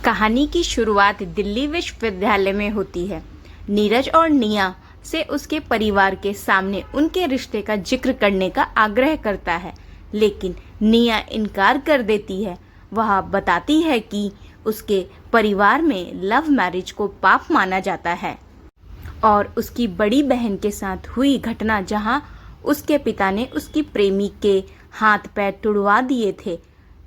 कहानी की शुरुआत दिल्ली विश्वविद्यालय में होती है। नीरज और निया से उसके परिवार के सामने उनके रिश्ते का जिक्र करने का आग्रह करता है, लेकिन निया इनकार कर देती है। वह बताती है कि उसके परिवार में लव मैरिज को पाप माना जाता है और उसकी बड़ी बहन के साथ हुई घटना जहां उसके पिता ने उसकी प्रेमी के हाथ पैर तुड़वा दिए थे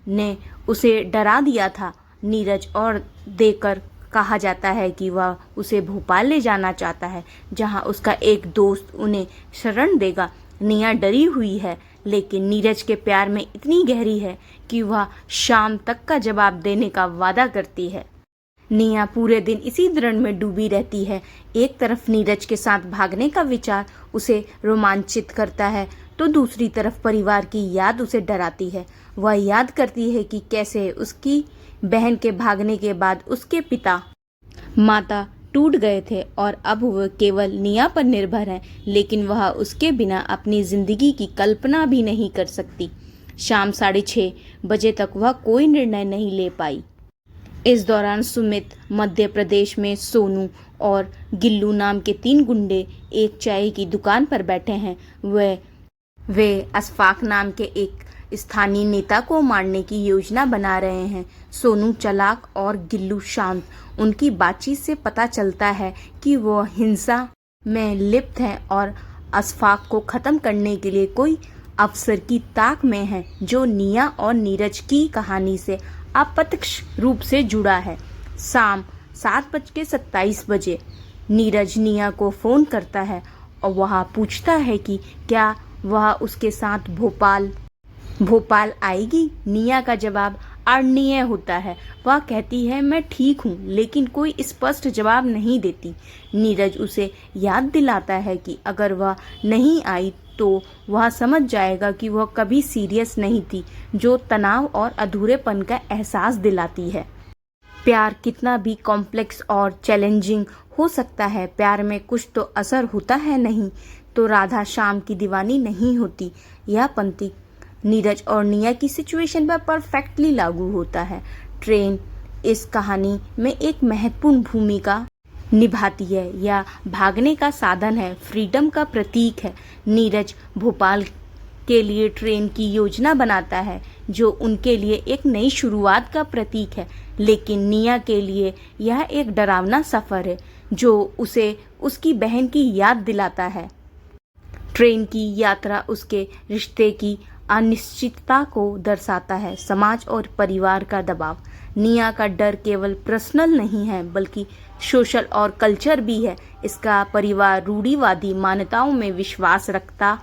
ने उसे डरा दिया था। नीरज और देकर कहा जाता है कि वह उसे भोपाल ले जाना चाहता है, जहां उसका एक दोस्त उन्हें शरण देगा। निया डरी हुई है, लेकिन नीरज के प्यार में इतनी गहरी है कि वह शाम तक का जवाब देने का वादा करती है। निया पूरे दिन इसी दृढ़ में डूबी रहती है। एक तरफ नीरज के साथ भागने का विचार उसे रोमांचित करता है, तो दूसरी तरफ परिवार की याद उसे डराती है। वह याद करती है कि कैसे उसकी बहन के भागने के बाद उसके पिता माता टूट गए थे और अब वह केवल निया पर निर्भर है, लेकिन वह उसके बिना अपनी जिंदगी की कल्पना भी नहीं कर सकती। शाम 6:30 बजे तक वह कोई निर्णय नहीं ले पाई। इस दौरान सुमित मध्य प्रदेश में सोनू और गिल्लू नाम के 3 गुंडे एक चाय की दुकान पर बैठे हैं। वे अशफाक नाम के एक स्थानीय नेता को मारने की योजना बना रहे हैं। सोनू चालाक और गिल्लू शांत। उनकी बातचीत से पता चलता है कि वो हिंसा में लिप्त हैं और अशफाक को खत्म करने के लिए कोई अफसर की ताक में है, जो निया और नीरज की कहानी से अप्रत्यक्ष रूप से जुड़ा है। शाम 7:27 नीरज निया को फोन करता है और वह पूछता है कि क्या वह उसके साथ भोपाल आएगी। निया का जवाब अणनीय होता है। वह कहती है मैं ठीक हूँ, लेकिन कोई स्पष्ट जवाब नहीं देती। नीरज उसे याद दिलाता है कि अगर वह नहीं आई तो वह समझ जाएगा कि वह कभी सीरियस नहीं थी, जो तनाव और अधूरेपन का एहसास दिलाती है। प्यार कितना भी कॉम्प्लेक्स और चैलेंजिंग हो सकता है, प्यार में कुछ तो असर होता है, नहीं तो राधा शाम की दीवानी नहीं होती। यह पंक्ति नीरज और निया की सिचुएशन पर परफेक्टली लागू होता है। ट्रेन इस कहानी में एक महत्वपूर्ण भूमिका निभाती है। यह भागने का साधन है, फ्रीडम का प्रतीक है। नीरज भोपाल के लिए ट्रेन की योजना बनाता है, जो उनके लिए एक नई शुरुआत का प्रतीक है, लेकिन निया के लिए यह एक डरावना सफर है, जो उसे उसकी बहन की याद दिलाता है। ट्रेन की यात्रा उसके रिश्ते की अनिश्चितता को दर्शाता है, समाज और परिवार का दबाव। निया का डर केवल पर्सनल नहीं है, बल्कि सोशल और कल्चर भी है। इसका परिवार रूढ़िवादी मान्यताओं में विश्वास रखता,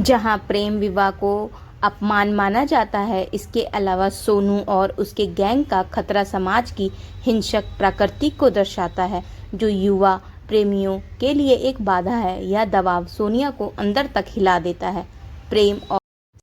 जहां प्रेम विवाह को अपमान माना जाता है। इसके अलावा सोनू और उसके गैंग का खतरा समाज की हिंसक प्रकृति को दर्शाता है, जो युवा प्रेमियों के लिए एक बाधा है। यह दबाव सोनिया को अंदर तक हिला देता है। प्रेम और